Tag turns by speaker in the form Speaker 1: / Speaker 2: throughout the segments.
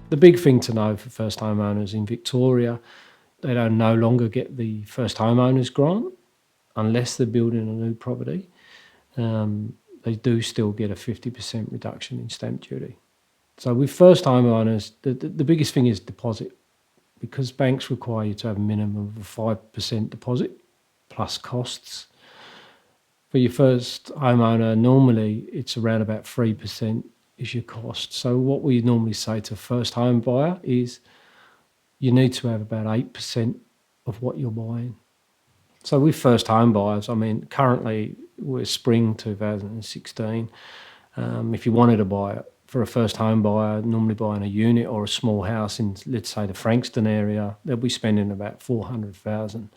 Speaker 1: The big thing to know for first homeowners in Victoria, they don't no longer get the first homeowners grant unless they're building a new property. They do still get a 50% reduction in stamp duty. So with first homeowners, the biggest thing is deposit, because banks require you to have a minimum of a 5% deposit plus costs. For your first homeowner, normally it's around about 3% is your cost. So what we normally say to a first home buyer is you need to have about 8% of what you're buying. So with first home buyers, I mean, currently we're spring 2016. If you wanted to buy it for a first home buyer, normally buying a unit or a small house in, let's say, the Frankston area, they'll be spending about $400,000.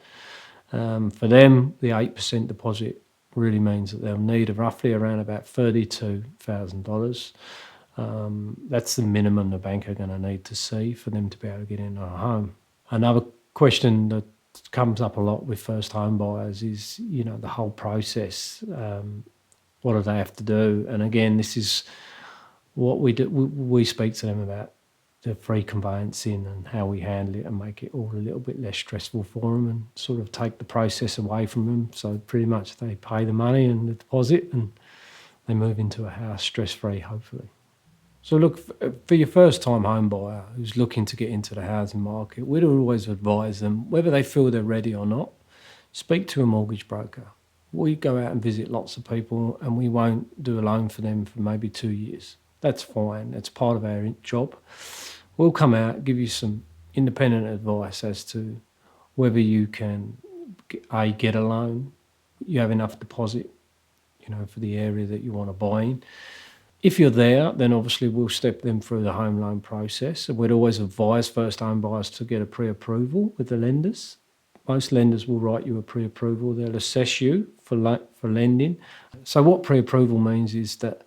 Speaker 1: For them, the 8% deposit really means that they'll need roughly around about $32,000. That's the minimum the bank are going to need to see for them to be able to get into a home. Another question that comes up a lot with first home buyers is, the whole process. What do they have to do? And again, this is what we do. We speak to them about the free conveyancing and how we handle it and make it all a little bit less stressful for them and sort of take the process away from them. So pretty much they pay the money and the deposit and they move into a house stress-free, hopefully. So look, for your first time home buyer who's looking to get into the housing market, we'd always advise them, whether they feel they're ready or not, speak to a mortgage broker. We go out and visit lots of people and we won't do a loan for them for maybe 2 years. That's fine. That's part of our job. We'll come out, give you some independent advice as to whether you can, get a loan, you have enough deposit, for the area that you want to buy in. If you're there, then obviously we'll step them through the home loan process. And we'd always advise first home buyers to get a pre-approval with the lenders. Most lenders will write you a pre-approval. They'll assess you for lending. So what pre-approval means is that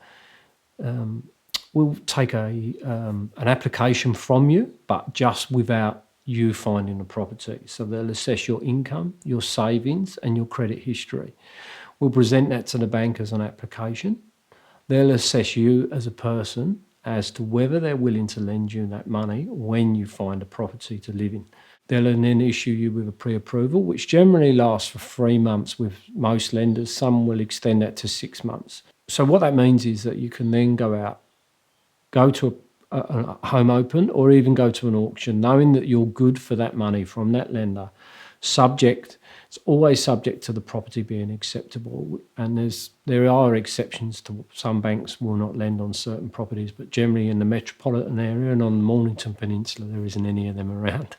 Speaker 1: we'll take an application from you, but just without you finding a property. So they'll assess your income, your savings, and your credit history. We'll present that to the bank as an application. They'll assess you as a person as to whether they're willing to lend you that money when you find a property to live in. They'll then issue you with a pre-approval, which generally lasts for 3 months with most lenders. Some will extend that to 6 months. So what that means is that you can then go to a home open or even go to an auction, knowing that you're good for that money from that lender. It's always subject to the property being acceptable. And there are exceptions to some banks will not lend on certain properties, but generally in the metropolitan area and on the Mornington Peninsula, there isn't any of them around.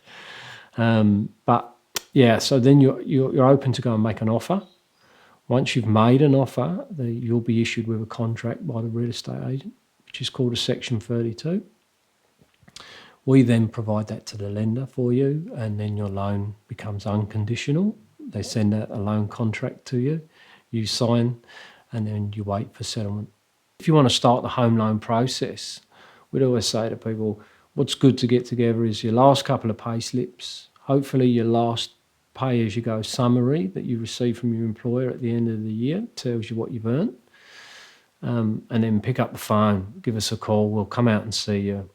Speaker 1: So then you're open to go and make an offer. Once you've made an offer, you'll be issued with a contract by the real estate agent, which is called a Section 32. We then provide that to the lender for you, and then your loan becomes unconditional. They send out a loan contract to you, you sign, and then you wait for settlement. If you want to start the home loan process, we'd always say to people, what's good to get together is your last couple of pay slips, hopefully your last pay-as-you-go summary that you receive from your employer at the end of the year, tells you what you've earned, and then pick up the phone, give us a call, we'll come out and see you,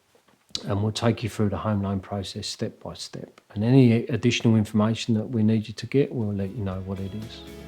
Speaker 1: and we'll take you through the home loan process step by step. And any additional information that we need you to get, we'll let you know what it is.